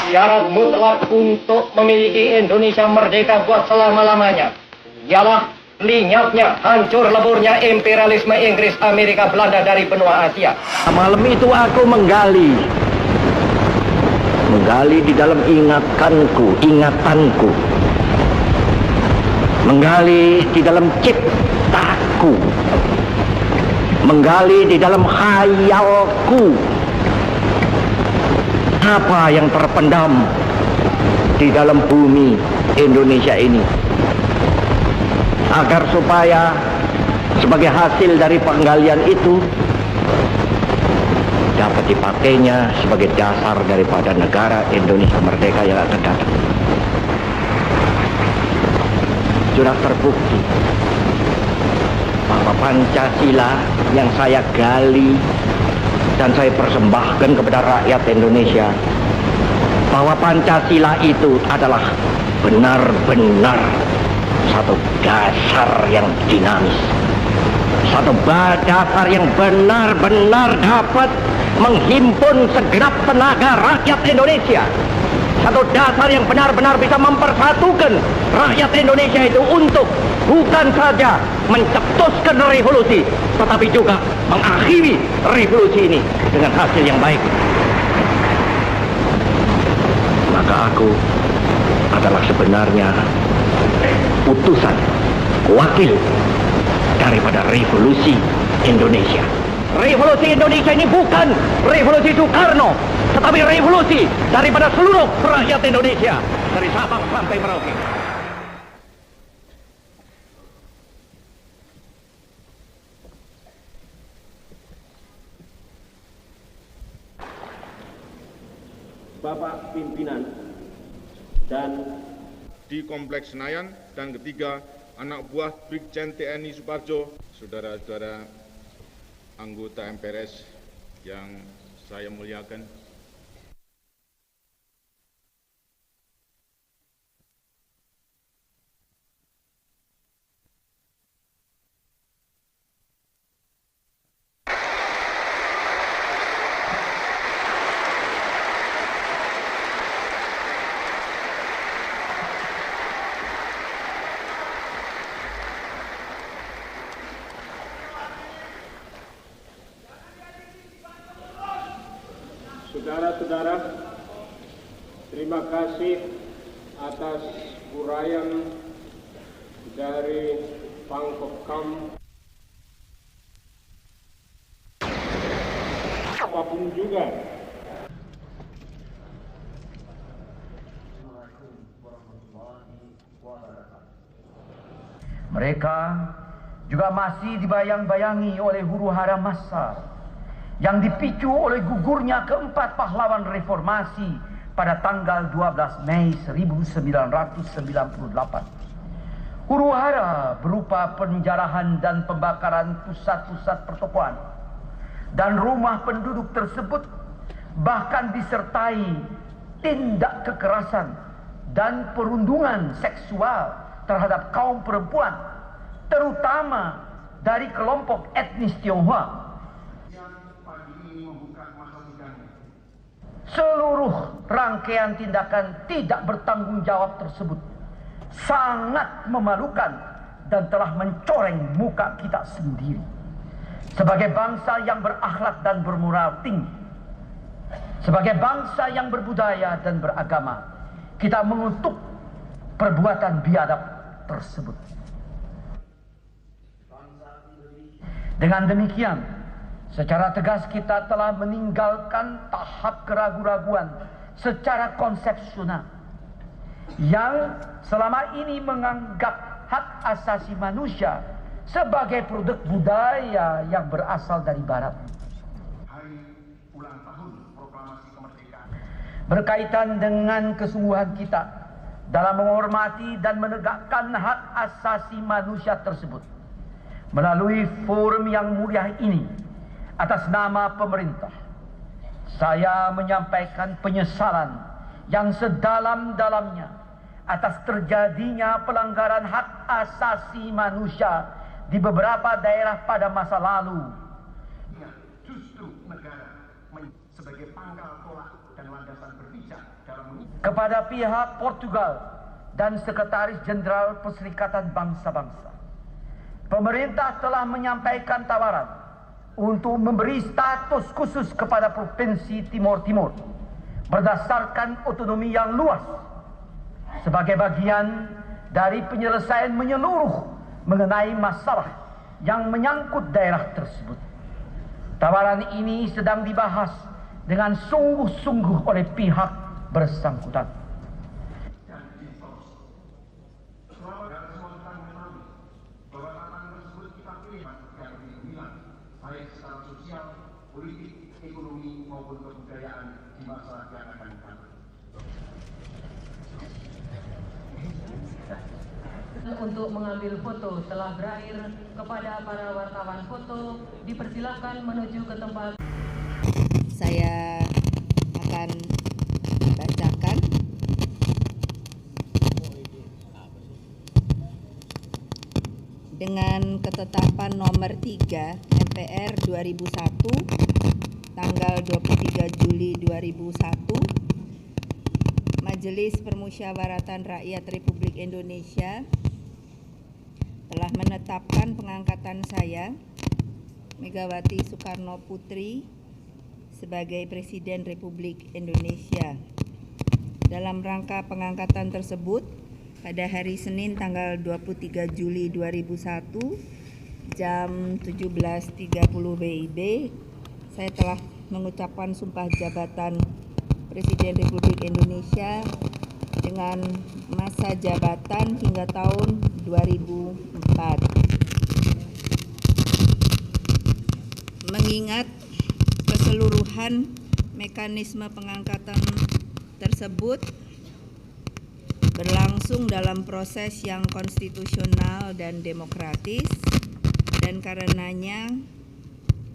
Syarat mutlak untuk memiliki Indonesia merdeka buat selama-lamanya ialah lenyapnya, hancur leburnya imperialisme Inggris, Amerika, Belanda dari benua Asia. Malam itu aku menggali di dalam ingatanku, menggali di dalam ciptaku, menggali di dalam khayalku. Apa yang terpendam di dalam bumi Indonesia ini, agar supaya sebagai hasil dari penggalian itu dapat dipakainya sebagai dasar daripada negara Indonesia merdeka yang akan datang. Sudah terbukti bahwa Pancasila yang saya gali dan saya persembahkan kepada rakyat Indonesia, bahwa Pancasila itu adalah benar-benar satu dasar yang dinamis, satu dasar yang benar-benar dapat menghimpun segenap tenaga rakyat Indonesia, satu dasar yang benar-benar bisa mempersatukan rakyat Indonesia itu untuk bukan saja mencetuskan revolusi, tetapi juga mengakhiri revolusi ini dengan hasil yang baik. Maka aku adalah sebenarnya utusan, wakil daripada revolusi Indonesia. Revolusi Indonesia ini bukan revolusi Soekarno, tetapi revolusi daripada seluruh rakyat Indonesia, dari Sabang sampai Merauke. Bapak pimpinan dan di Kompleks Senayan, dan ketiga anak buah Brigjen TNI Suparjo, saudara-saudara anggota MPRS yang saya muliakan. Saudara-saudara, terima kasih atas uraian dari Pangkokam. Apapun juga. Mereka juga masih dibayang-bayangi oleh huru-hara massa yang dipicu oleh gugurnya keempat pahlawan reformasi pada tanggal 12 Mei 1998. Huru-hara berupa penjarahan dan pembakaran pusat-pusat pertokoan dan rumah penduduk tersebut, bahkan disertai tindak kekerasan dan perundungan seksual terhadap kaum perempuan, terutama dari kelompok etnis Tionghoa. Seluruh rangkaian tindakan tidak bertanggung jawab tersebut sangat memalukan dan telah mencoreng muka kita sendiri sebagai bangsa yang berakhlak dan bermoral tinggi, sebagai bangsa yang berbudaya dan beragama. Kita mengutuk perbuatan biadab tersebut. Dengan demikian, secara tegas kita telah meninggalkan tahap keraguan-raguan secara konsepsional yang selama ini menganggap hak asasi manusia sebagai produk budaya yang berasal dari Barat. Hari ulang tahun proklamasi kemerdekaan berkaitan dengan kesungguhan kita dalam menghormati dan menegakkan hak asasi manusia tersebut, melalui forum yang mulia ini, atas nama pemerintah, saya menyampaikan penyesalan yang sedalam-dalamnya atas terjadinya pelanggaran hak asasi manusia di beberapa daerah pada masa lalu. Ya, justru negara sebagai pangkal tolak dan landasan berpijak dalam kepada pihak Portugal dan Sekretaris Jenderal Perserikatan Bangsa-Bangsa. Pemerintah telah menyampaikan tawaran untuk memberi status khusus kepada Provinsi Timur Timur berdasarkan otonomi yang luas sebagai bagian dari penyelesaian menyeluruh mengenai masalah yang menyangkut daerah tersebut. Tawaran ini sedang dibahas dengan sungguh-sungguh oleh pihak bersangkutan. dan distorsi. Selama dalam semua kita mengetahui bahwa tantangan tersebut kita pilih yang lebih bilang, baik secara sosial, politik, ekonomi maupun kebudayaan di masa yang akan datang. Untuk mengambil foto telah berakhir. Kepada para wartawan foto dipersilakan menuju ke tempat. Saya akan bacakan dengan ketetapan nomor 3 MPR 2001 tanggal 23 Juli 2001, Majelis Permusyawaratan Rakyat Republik Indonesia telah menetapkan pengangkatan saya, Megawati Soekarno Putri, sebagai Presiden Republik Indonesia. Dalam rangka pengangkatan tersebut, pada hari Senin tanggal 23 Juli 2001 jam 17.30 WIB, saya telah mengucapkan sumpah jabatan Presiden Republik Indonesia dengan masa jabatan hingga tahun 2004. Mengingat keseluruhan mekanisme pengangkatan tersebut berlangsung dalam proses yang konstitusional dan demokratis, dan karenanya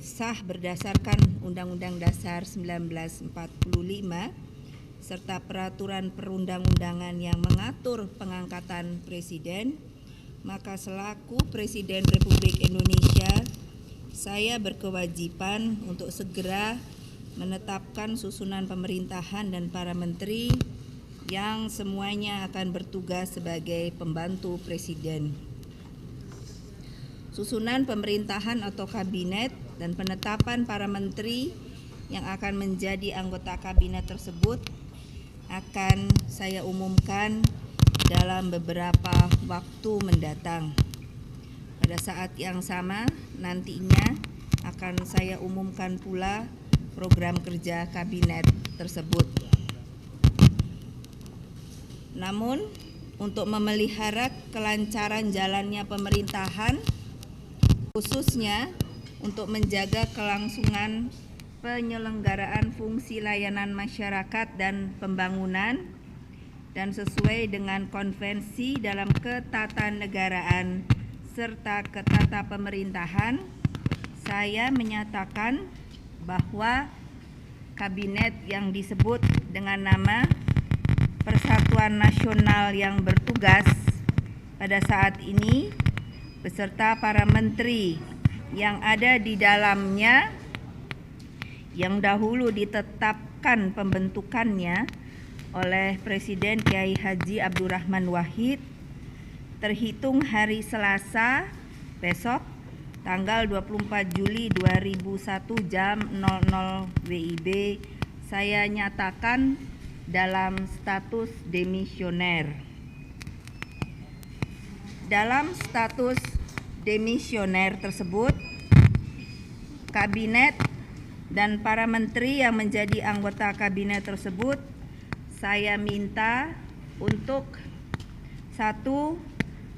sah berdasarkan Undang-Undang Dasar 1945 serta peraturan perundang-undangan yang mengatur pengangkatan presiden, maka selaku Presiden Republik Indonesia, saya berkewajiban untuk segera menetapkan susunan pemerintahan dan para menteri yang semuanya akan bertugas sebagai pembantu presiden. Susunan pemerintahan atau kabinet dan penetapan para menteri yang akan menjadi anggota kabinet tersebut akan saya umumkan dalam beberapa waktu mendatang. Pada saat yang sama nantinya akan saya umumkan pula program kerja kabinet tersebut. Namun, untuk memelihara kelancaran jalannya pemerintahan, khususnya untuk menjaga kelangsungan penyelenggaraan fungsi layanan masyarakat dan pembangunan, dan sesuai dengan konvensi dalam ketatanegaraan serta ketata pemerintahan, saya menyatakan bahwa kabinet yang disebut dengan nama Persatuan Nasional yang bertugas pada saat ini beserta para menteri yang ada di dalamnya yang dahulu ditetapkan pembentukannya oleh Presiden Kiai Haji Abdurrahman Wahid terhitung hari Selasa besok tanggal 24 Juli 2001 jam 00 WIB saya nyatakan dalam status demisioner. Dalam status demisioner tersebut, kabinet dan para menteri yang menjadi anggota kabinet tersebut saya minta untuk 1.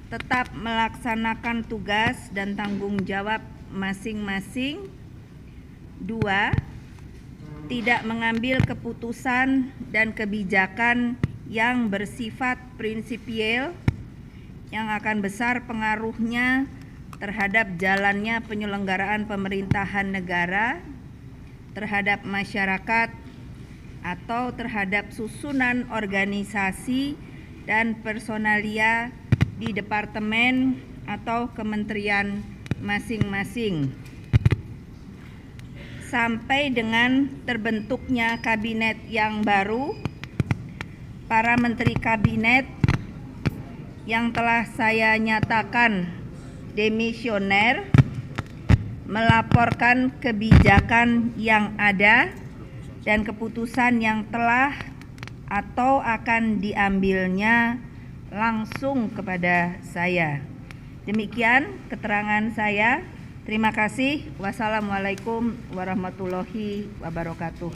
Tetap melaksanakan tugas dan tanggung jawab masing-masing. 2. Tidak mengambil keputusan dan kebijakan yang bersifat prinsipial yang akan besar pengaruhnya terhadap jalannya penyelenggaraan pemerintahan negara, terhadap masyarakat, atau terhadap susunan organisasi dan personalia di departemen atau kementerian masing-masing. Sampai dengan terbentuknya kabinet yang baru, para menteri kabinet yang telah saya nyatakan demisioner melaporkan kebijakan yang ada dan keputusan yang telah atau akan diambilnya langsung kepada saya. Demikian keterangan saya. Terima kasih. Wassalamualaikum warahmatullahi wabarakatuh.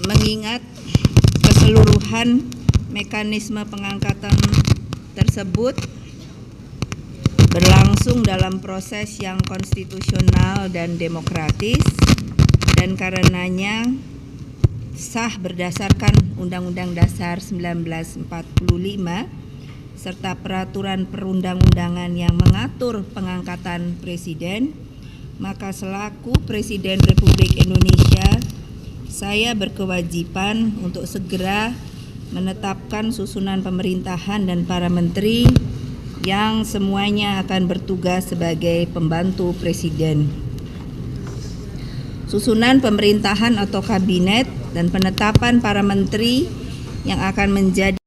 Mengingat keseluruhan mekanisme pengangkatan tersebut berlangsung dalam proses yang konstitusional dan demokratis, dan karenanya sah berdasarkan Undang-Undang Dasar 1945 serta peraturan perundang-undangan yang mengatur pengangkatan presiden, maka selaku Presiden Republik Indonesia, saya berkewajiban untuk segera menetapkan susunan pemerintahan dan para menteri yang semuanya akan bertugas sebagai pembantu presiden. Susunan pemerintahan atau kabinet dan penetapan para menteri yang akan menjadi